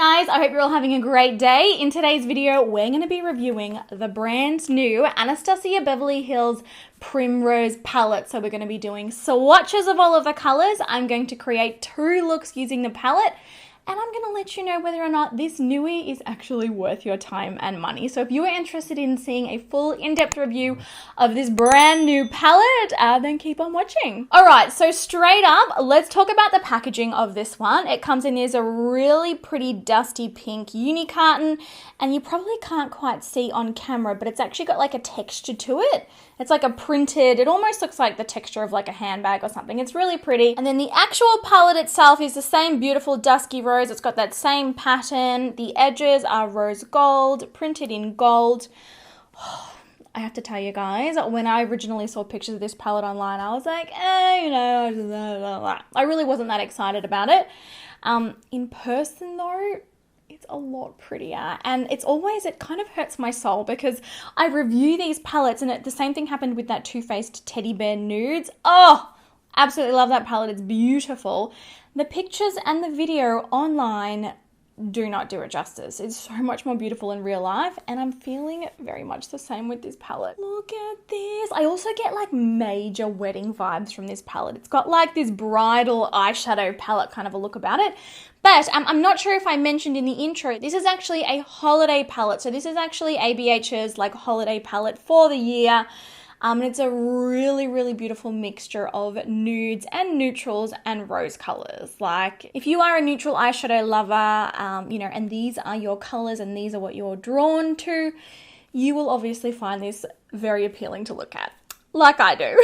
guys, I hope you're all having a great day. In today's video, we're going to be reviewing the brand new Anastasia Beverly Hills Primrose palette. So we're going to be doing swatches of all of the colors. I'm going to create 2 looks using the palette, and I'm going to let you know whether or not this newie is actually worth your time and money. So if you are interested in seeing a full in-depth review of this brand new palette, then keep on watching. All right, so straight up, let's talk about the packaging of this one. It comes in as a really pretty dusty pink uni carton, and you probably can't quite see on camera, but it's actually got like a texture to it. It's like a printed, it almost looks like the texture of like a handbag or something. It's really pretty. And then the actual palette itself is the same beautiful dusky rose. It's got that same pattern. The edges are rose gold, printed in gold. I have to tell you guys, when I originally saw pictures of this palette online, I was like, I really wasn't that excited about it. In person though, it's a lot prettier, and it kind of hurts my soul because I review these palettes and the same thing happened with that Too Faced Teddy Bear Nudes. Oh, absolutely love that palette. It's beautiful. The pictures and the video online do not do it justice. It's so much more beautiful in real life, and I'm feeling very much the same with this palette. Look at this. I also get like major wedding vibes from this palette. It's got like this bridal eyeshadow palette kind of a look about it. But I'm not sure if I mentioned in the intro, this is actually a holiday palette. So this is actually ABH's like holiday palette for the year. And it's a really, really beautiful mixture of nudes and neutrals and rose colors. Like if you are a neutral eyeshadow lover, and these are your colors and these are what you're drawn to, you will obviously find this very appealing to look at, like I do.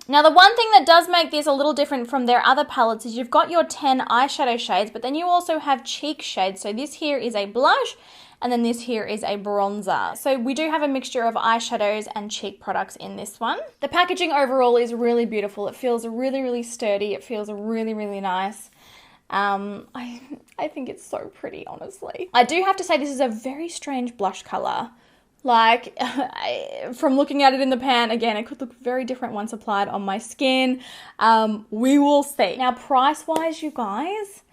Now, the one thing that does make this a little different from their other palettes is you've got your 10 eyeshadow shades, but then you also have cheek shades. So this here is a blush, and then this here is a bronzer. So we do have a mixture of eyeshadows and cheek products in this one. The packaging overall is really beautiful. It feels really, really sturdy. It feels really, really nice. I think it's so pretty, honestly. I do have to say this is a very strange blush color. Like, from looking at it in the pan, again, it could look very different once applied on my skin. We will see. Now, price-wise, you guys,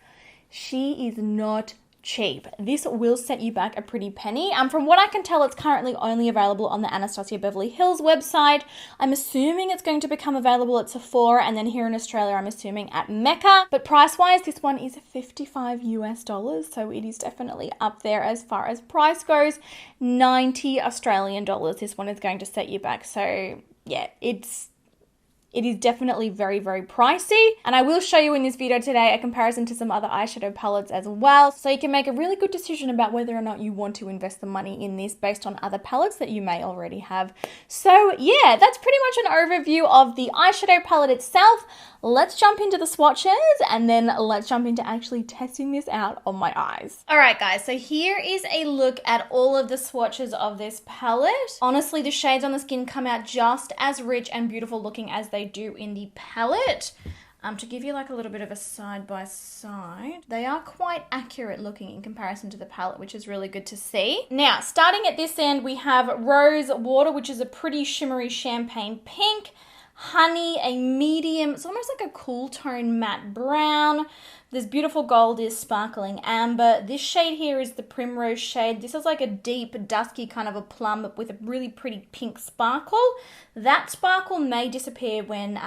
she is not cheap. This will set you back a pretty penny. From what I can tell, it's currently only available on the Anastasia Beverly Hills website. I'm assuming it's going to become available at Sephora, and then here in Australia, I'm assuming at Mecca. But price-wise, this one is $55 US, so it is definitely up there as far as price goes. 90 Australian dollars. This one is going to set you back. So yeah, it is definitely very, very pricey. And I will show you in this video today a comparison to some other eyeshadow palettes as well, so you can make a really good decision about whether or not you want to invest the money in this based on other palettes that you may already have. So yeah, that's pretty much an overview of the eyeshadow palette itself. Let's jump into the swatches, and then let's jump into actually testing this out on my eyes. All right, guys, so here is a look at all of the swatches of this palette. Honestly, the shades on the skin come out just as rich and beautiful looking as they do in the palette. To give you like a little bit of a side-by-side, they are quite accurate looking in comparison to the palette, which is really good to see. Now, starting at this end, we have Rose Water, which is a pretty shimmery champagne pink. Honey, a medium, it's almost like a cool tone matte brown. This beautiful gold is sparkling amber. This shade here is the Primrose shade. This is like a deep, dusky kind of a plum with a really pretty pink sparkle. That sparkle may disappear when,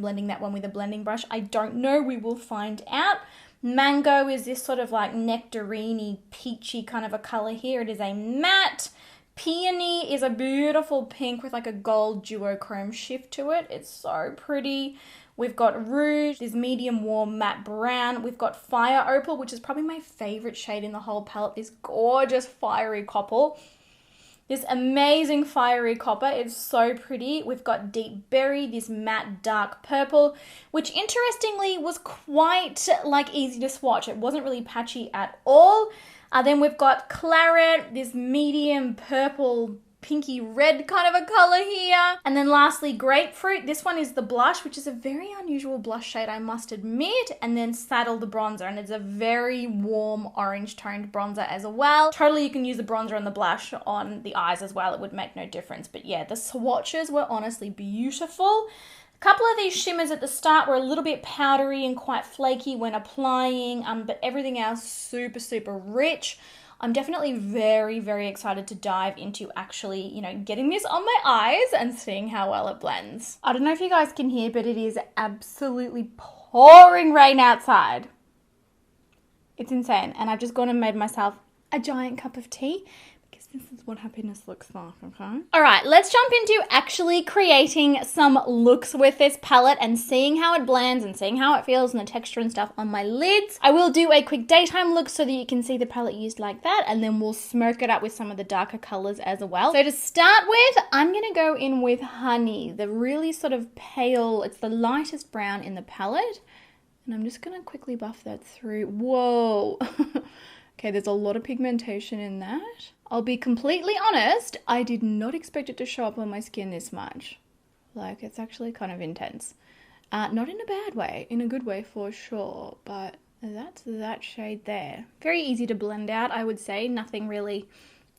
blending that one with a blending brush. I don't know, we will find out. Mango is this sort of like nectarine-y, peachy kind of a color here. It is a matte. Peony is a beautiful pink with like a gold duochrome shift to it. It's so pretty. We've got Rouge, this medium warm matte brown. We've got Fire Opal, which is probably my favorite shade in the whole palette. This gorgeous fiery copper. This amazing fiery copper is so pretty. We've got Deep Berry, this matte dark purple, which interestingly was quite like easy to swatch. It wasn't really patchy at all. Then we've got Claret, this medium purple, pinky red kind of a color here. And then lastly, Grapefruit. This one is the blush, which is a very unusual blush shade, I must admit. And then Saddle, the bronzer, and it's a very warm orange toned bronzer as well. Totally, you can use the bronzer and the blush on the eyes as well. It would make no difference. But yeah, the swatches were honestly beautiful. couple of these shimmers at the start were a little bit powdery and quite flaky when applying, but everything else super, super rich. I'm definitely very, very excited to dive into actually, you know, getting this on my eyes and seeing how well it blends. I don't know if you guys can hear, but it is absolutely pouring rain outside. It's insane. And I've just gone and made myself a giant cup of tea because this is what happiness looks like, okay? All right, let's jump into actually creating some looks with this palette and seeing how it blends and seeing how it feels and the texture and stuff on my lids. I will do a quick daytime look so that you can see the palette used like that, and then we'll smoke it up with some of the darker colors as well. So to start with, I'm gonna go in with Honey, the really sort of pale, it's the lightest brown in the palette. And I'm just gonna quickly buff that through. Whoa. Okay, there's a lot of pigmentation in that. I'll be completely honest, I did not expect it to show up on my skin this much. Like, it's actually kind of intense. Not in a bad way, in a good way for sure, but that's that shade there. Very easy to blend out, I would say. Nothing really,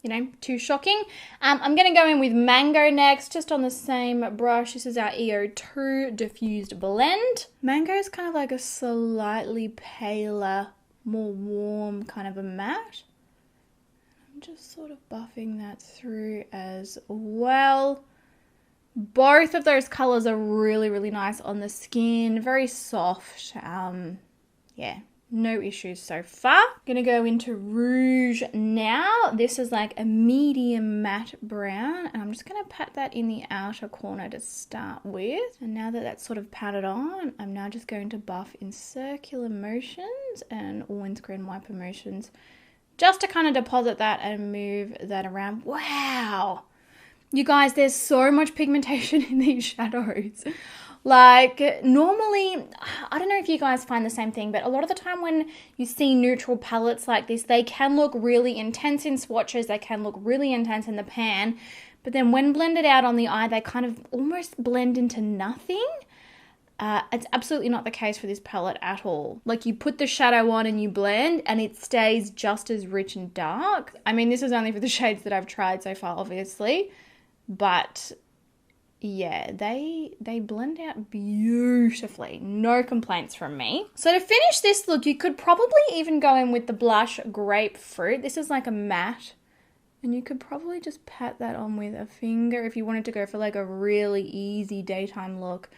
you know, too shocking. I'm going to go in with Mango next, just on the same brush. This is our EO2 Diffused Blend. Mango is kind of like a slightly paler, more warm kind of a matte. I'm just sort of buffing that through as well. Both of those colors are really, really nice on the skin. Very soft. Yeah. No issues so far. Gonna go into Rouge now. This is like a medium matte brown, and I'm just gonna pat that in the outer corner to start with. And now that that's sort of patted on, I'm now just going to buff in circular motions and windscreen wiper motions just to kind of deposit that and move that around. Wow! You guys, there's so much pigmentation in these shadows. Like, normally, I don't know if you guys find the same thing, but a lot of the time when you see neutral palettes like this, they can look really intense in swatches, they can look really intense in the pan, but then when blended out on the eye, they kind of almost blend into nothing. It's absolutely not the case for this palette at all. Like, you put the shadow on and you blend, and it stays just as rich and dark. I mean, this is only for the shades that I've tried so far, obviously, but yeah, they blend out beautifully. No complaints from me. So to finish this look, you could probably even go in with the blush Grapefruit. This is like a matte, and you could probably just pat that on with a finger if you wanted to go for like a really easy daytime look.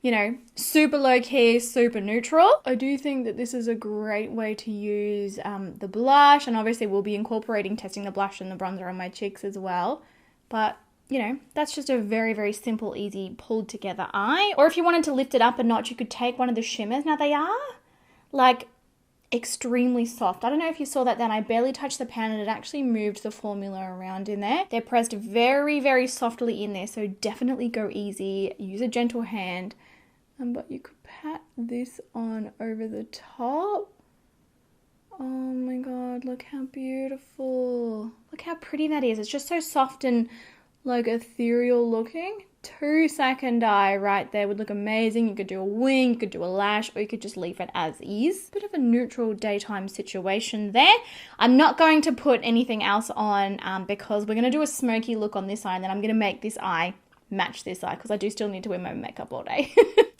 You know, super low key, super neutral. I do think that this is a great way to use the blush, and obviously we'll be incorporating testing the blush and the bronzer on my cheeks as well. But you know, that's just a very, very simple, easy, pulled together eye. Or if you wanted to lift it up a notch, you could take one of the shimmers. Now they are like extremely soft. I don't know if you saw that then. I barely touched the pan and it actually moved the formula around in there. They're pressed very, very softly in there. So definitely go easy. Use a gentle hand. But you could pat this on over the top. Oh my God, look how beautiful. Look how pretty that is. It's just so soft and like ethereal looking. 2-second eye right there would look amazing. You could do a wing, you could do a lash, or you could just leave it as is. Bit of a neutral daytime situation there. I'm not going to put anything else on because we're going to do a smoky look on this eye, and then I'm going to make this eye match this eye because I do still need to wear my makeup all day.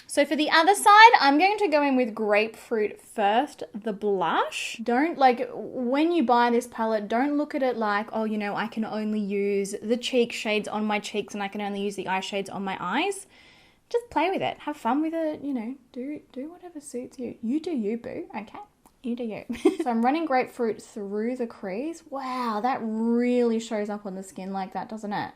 So for the other side, I'm going to go in with Grapefruit first, the blush. Don't, like, when you buy this palette, don't look at it like, oh, you know, I can only use the cheek shades on my cheeks and I can only use the eye shades on my eyes. Just play with it. Have fun with it, you know, do whatever suits you. You do you, boo, okay? You do you. So I'm running Grapefruit through the crease. Wow, that really shows up on the skin like that, doesn't it?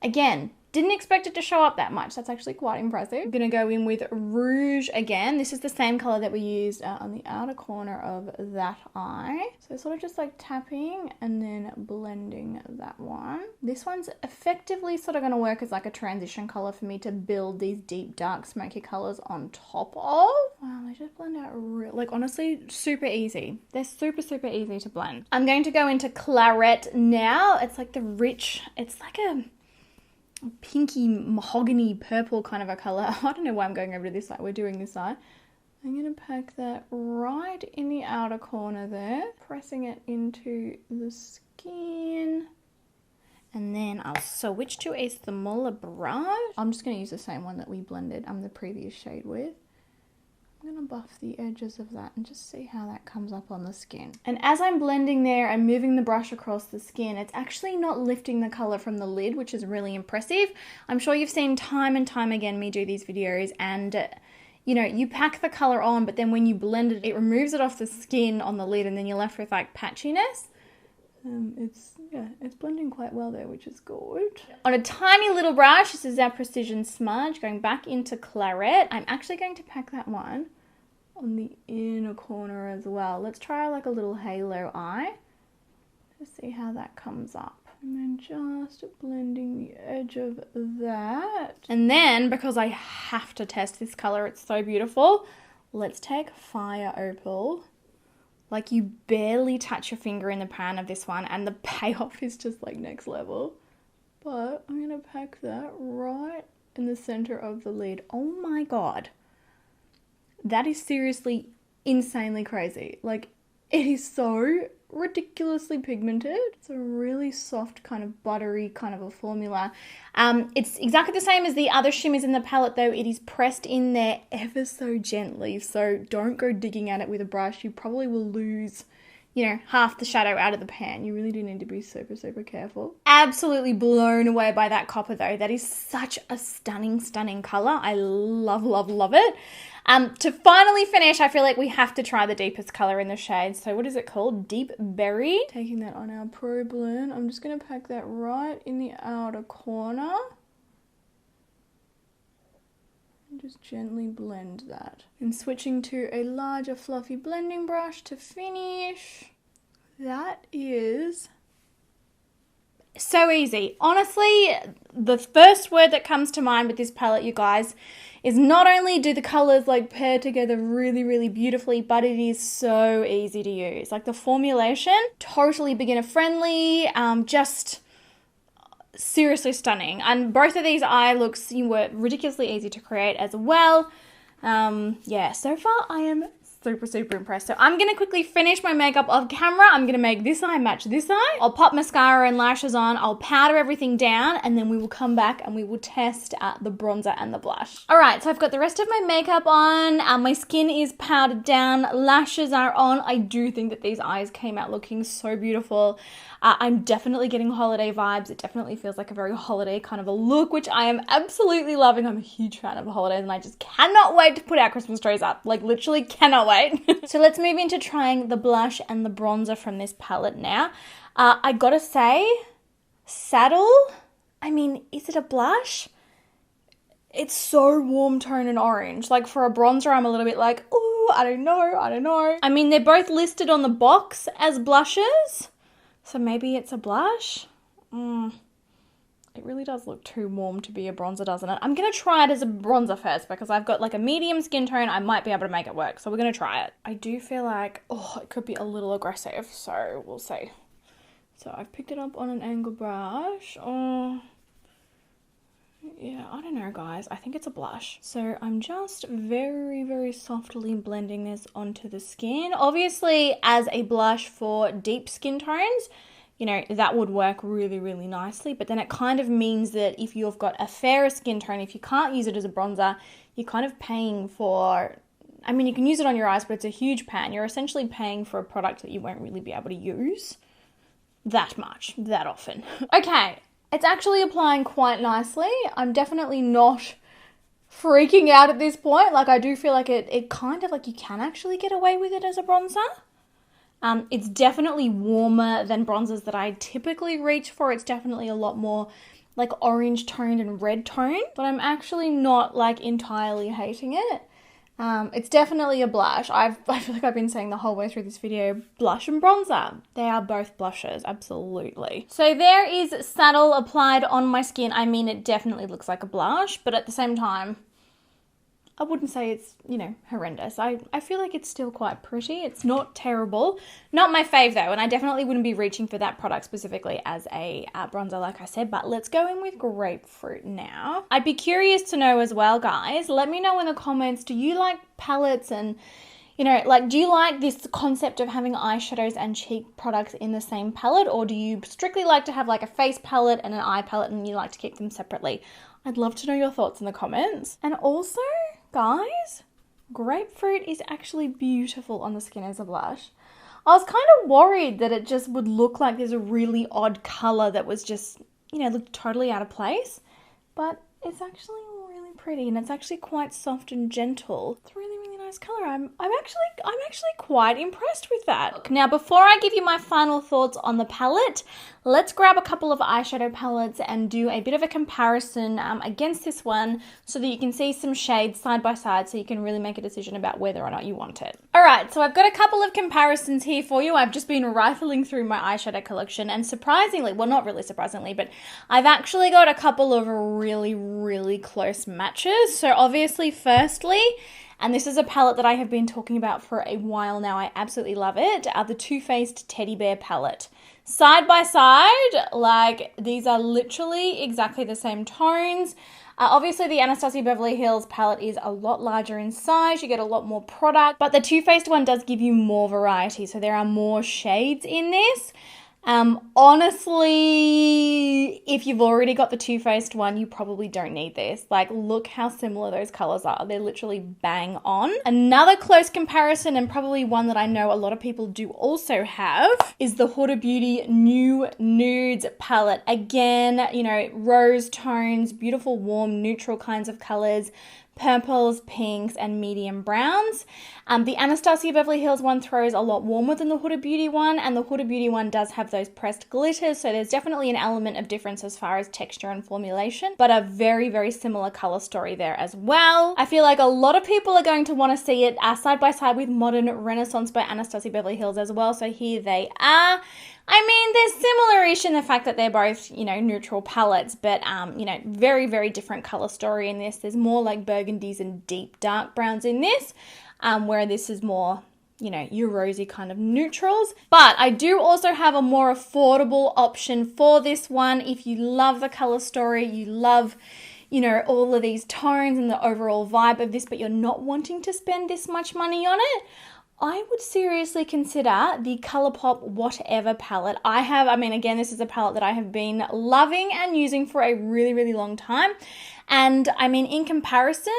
Again, didn't expect it to show up that much. That's actually quite impressive. I'm going to go in with Rouge again. This is the same color that we used on the outer corner of that eye. So sort of just like tapping and then blending that one. This one's effectively sort of going to work as like a transition color for me to build these deep, dark, smoky colors on top of. Wow, they just blend out like honestly super easy. They're super, super easy to blend. I'm going to go into Claret now. It's like the rich, it's like a pinky mahogany purple kind of a color. I don't know why I'm going over to this side. We're doing this side. I'm going to pack that right in the outer corner there, pressing it into the skin. And then I'll switch to a smaller brush. I'm just going to use the same one that we blended the previous shade with. I'm going to buff the edges of that and just see how that comes up on the skin. And as I'm blending there and moving the brush across the skin, it's actually not lifting the color from the lid, which is really impressive. I'm sure you've seen time and time again me do these videos, and you know, you pack the color on, but then when you blend it, it removes it off the skin on the lid, and then you're left with like patchiness. It's blending quite well there, which is good. On a tiny little brush, this is our Precision Smudge, going back into Claret. I'm actually going to pack that one on the inner corner as well. Let's try like a little halo eye to see how that comes up. And then just blending the edge of that. And then, because I have to test this color, it's so beautiful, let's take Fire Opal. Like, you barely touch your finger in the pan of this one, and the payoff is just like next level. But I'm gonna pack that right in the center of the lid. Oh my god. That is seriously insanely crazy. Like, it is so ridiculously pigmented. It's a really soft, kind of buttery kind of a formula. It's exactly the same as the other shimmers in the palette, though. It is pressed in there ever so gently, so don't go digging at it with a brush. You probably will lose, you know, half the shadow out of the pan. You really do need to be super, super careful. Absolutely blown away by that copper, though. That is such a stunning, stunning color. I love, love, love it. To finally finish, I feel like we have to try the deepest color in the shade. So what is it called? Deep Berry. Taking that on our Pro Blend, I'm just going to pack that right in the outer corner. And just gently blend that. And switching to a larger fluffy blending brush to finish. That is so easy. Honestly, the first word that comes to mind with this palette, you guys, is not only do the colors like pair together really, really beautifully, but it is so easy to use. Like, the formulation, totally beginner friendly, just seriously stunning. And both of these eye looks were ridiculously easy to create as well. Yeah, so far I am super, super impressed. So I'm going to quickly finish my makeup off camera. I'm going to make this eye match this eye. I'll pop mascara and lashes on. I'll powder everything down, and then we will come back and we will test the bronzer and the blush. All right, so I've got the rest of my makeup on. My skin is powdered down. Lashes are on. I do think that these eyes came out looking so beautiful. I'm definitely getting holiday vibes. It definitely feels like a very holiday kind of a look, which I am absolutely loving. I'm a huge fan of holidays, and I just cannot wait to put our Christmas trees up. Like, literally cannot wait. So let's move into trying the blush and the bronzer from this palette now. I gotta say, Saddle, I mean, is it a blush? It's so warm tone and orange. Like, for a bronzer, I'm a little bit like, ooh, I don't know. I mean, they're both listed on the box as blushes, so maybe it's a blush. It really does look too warm to be a bronzer, doesn't it? I'm going to try it as a bronzer first, because I've got like a medium skin tone. I might be able to make it work, so we're going to try it. I do feel like, it could be a little aggressive, so we'll see. So I've picked it up on an angle brush. Yeah, I don't know, guys. I think it's a blush. So I'm just very, very softly blending this onto the skin. Obviously, as a blush for deep skin tones, you know, that would work really, really nicely. But then it kind of means that if you've got a fairer skin tone, if you can't use it as a bronzer, you're kind of paying for, I mean, you can use it on your eyes, but it's a huge pan. You're essentially paying for a product that you won't really be able to use that much, that often. Okay, it's actually applying quite nicely. I'm definitely not freaking out at this point. Like, I do feel like it kind of like you can actually get away with it as a bronzer. It's definitely warmer than bronzers that I typically reach for. It's definitely a lot more like orange toned and red toned, but I'm actually not like entirely hating it. It's definitely a blush. I feel like I've been saying the whole way through this video, blush and bronzer. They are both blushes, absolutely. So there is Saddle applied on my skin. I mean, it definitely looks like a blush, but at the same time, I wouldn't say it's, you know, horrendous. I feel like it's still quite pretty. It's not terrible. Not my fave though, and I definitely wouldn't be reaching for that product specifically as a bronzer, like I said, but let's go in with Grapefruit now. I'd be curious to know as well, guys. Let me know in the comments, do you like palettes and, You know, like, do you like this concept of having eyeshadows and cheek products in the same palette, or do you strictly like to have like a face palette and an eye palette and you like to keep them separately? I'd love to know your thoughts in the comments. And also, guys, grapefruit is actually beautiful on the skin as a blush. I was kind of worried that it just would look like there's a really odd color that was just, you know, looked totally out of place, but it's actually really pretty and it's actually quite soft and gentle. It's really, really nice color. I'm actually quite impressed with that. Now, before I give you my final thoughts on the palette, let's grab a couple of eyeshadow palettes and do a bit of a comparison against this one so that you can see some shades side by side so you can really make a decision about whether or not you want it. All right, so I've got a couple of comparisons here for you. I've just been rifling through my eyeshadow collection and surprisingly, well, not really surprisingly, but I've actually got a couple of really, really close matches. So obviously, firstly, and this is a palette that I have been talking about for a while now, I absolutely love it, the Too Faced Teddy Bear palette. Side by side, like, these are literally exactly the same tones. Obviously, the Anastasia Beverly Hills palette is a lot larger in size. You get a lot more product, but the Too Faced one does give you more variety, so there are more shades in this. Honestly, if you've already got the Too Faced one, you probably don't need this. Like, look how similar those colors are. They're literally bang on. Another close comparison, and probably one that I know a lot of people do also have, is the Huda Beauty New Nudes palette. Again, you know, rose tones, beautiful, warm, neutral kinds of colors, purples, pinks, and medium browns. The Anastasia Beverly Hills one throws a lot warmer than the Huda Beauty one, and the Huda Beauty one does have those pressed glitters, so there's definitely an element of difference as far as texture and formulation, but a very, very similar color story there as well. I feel like a lot of people are going to want to see it side by side with Modern Renaissance by Anastasia Beverly Hills as well, so here they are. I mean, they're similar-ish in the fact that they're both, you know, neutral palettes, but, you know, very, very different color story in this. There's more like burgundies and deep dark browns in this, where this is more, you know, your rosy kind of neutrals. But I do also have a more affordable option for this one. If you love the color story, you love, you know, all of these tones and the overall vibe of this, but you're not wanting to spend this much money on it, I would seriously consider the ColourPop Whatever palette. I mean, again, this is a palette that I have been loving and using for a really, really long time. And I mean, in comparison,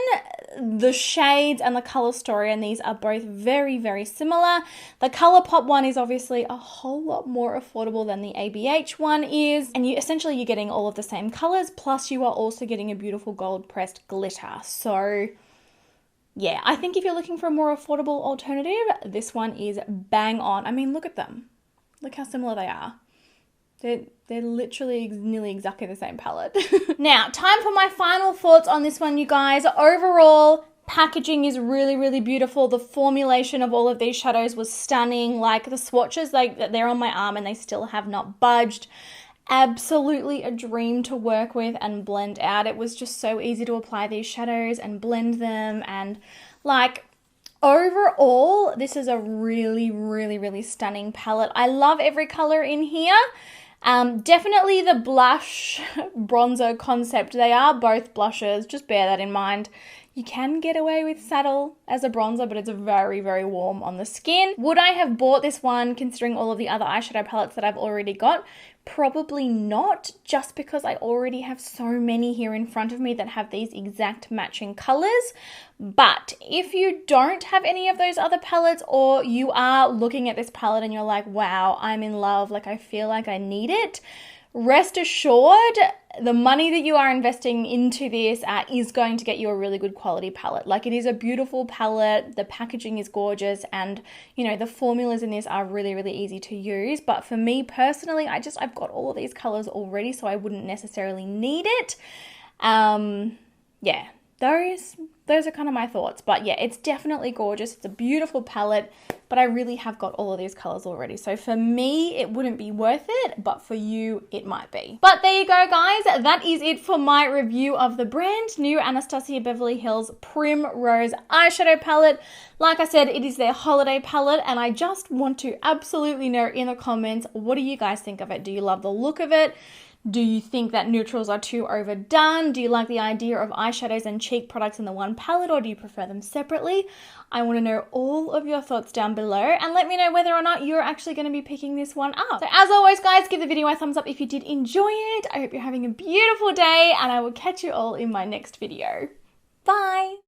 the shades and the color story on these are both very, very similar. The ColourPop one is obviously a whole lot more affordable than the ABH one is. And you're getting all of the same colors, plus you are also getting a beautiful gold pressed glitter. So yeah, I think if you're looking for a more affordable alternative, this one is bang on. I mean, look at them. Look how similar they are. They're literally nearly exactly the same palette. Now, time for my final thoughts on this one, you guys. Overall, packaging is really, really beautiful. The formulation of all of these shadows was stunning. Like, the swatches, like, they're on my arm and they still have not budged. Absolutely a dream to work with and blend out. It was just so easy to apply these shadows and blend them, and like, overall, this is a really, really, really stunning palette. I love every color in here. Definitely the blush bronzer concept. They are both blushes, just bear that in mind. You can get away with saddle as a bronzer, but it's very, very warm on the skin. Would I have bought this one considering all of the other eyeshadow palettes that I've already got? Probably not, just because I already have so many here in front of me that have these exact matching colors. But if you don't have any of those other palettes, or you are looking at this palette and you're like, wow, I'm in love, like I feel like I need it, rest assured, the money that you are investing into this is going to get you a really good quality palette. Like, it is a beautiful palette, the packaging is gorgeous, and, you know, the formulas in this are really, really easy to use. But for me personally, I've got all of these colors already, so I wouldn't necessarily need it. Yeah, those are kind of my thoughts. But yeah, it's definitely gorgeous. It's a beautiful palette, but I really have got all of these colors already. So for me, it wouldn't be worth it, but for you, it might be. But there you go, guys. That is it for my review of the brand new Anastasia Beverly Hills Primrose eyeshadow palette. Like I said, it is their holiday palette, and I just want to absolutely know in the comments, what do you guys think of it? Do you love the look of it? Do you think that neutrals are too overdone? Do you like the idea of eyeshadows and cheek products in the one palette, or do you prefer them separately? I want to know all of your thoughts down below, and let me know whether or not you're actually going to be picking this one up. So as always, guys, give the video a thumbs up if you did enjoy it. I hope you're having a beautiful day, and I will catch you all in my next video. Bye!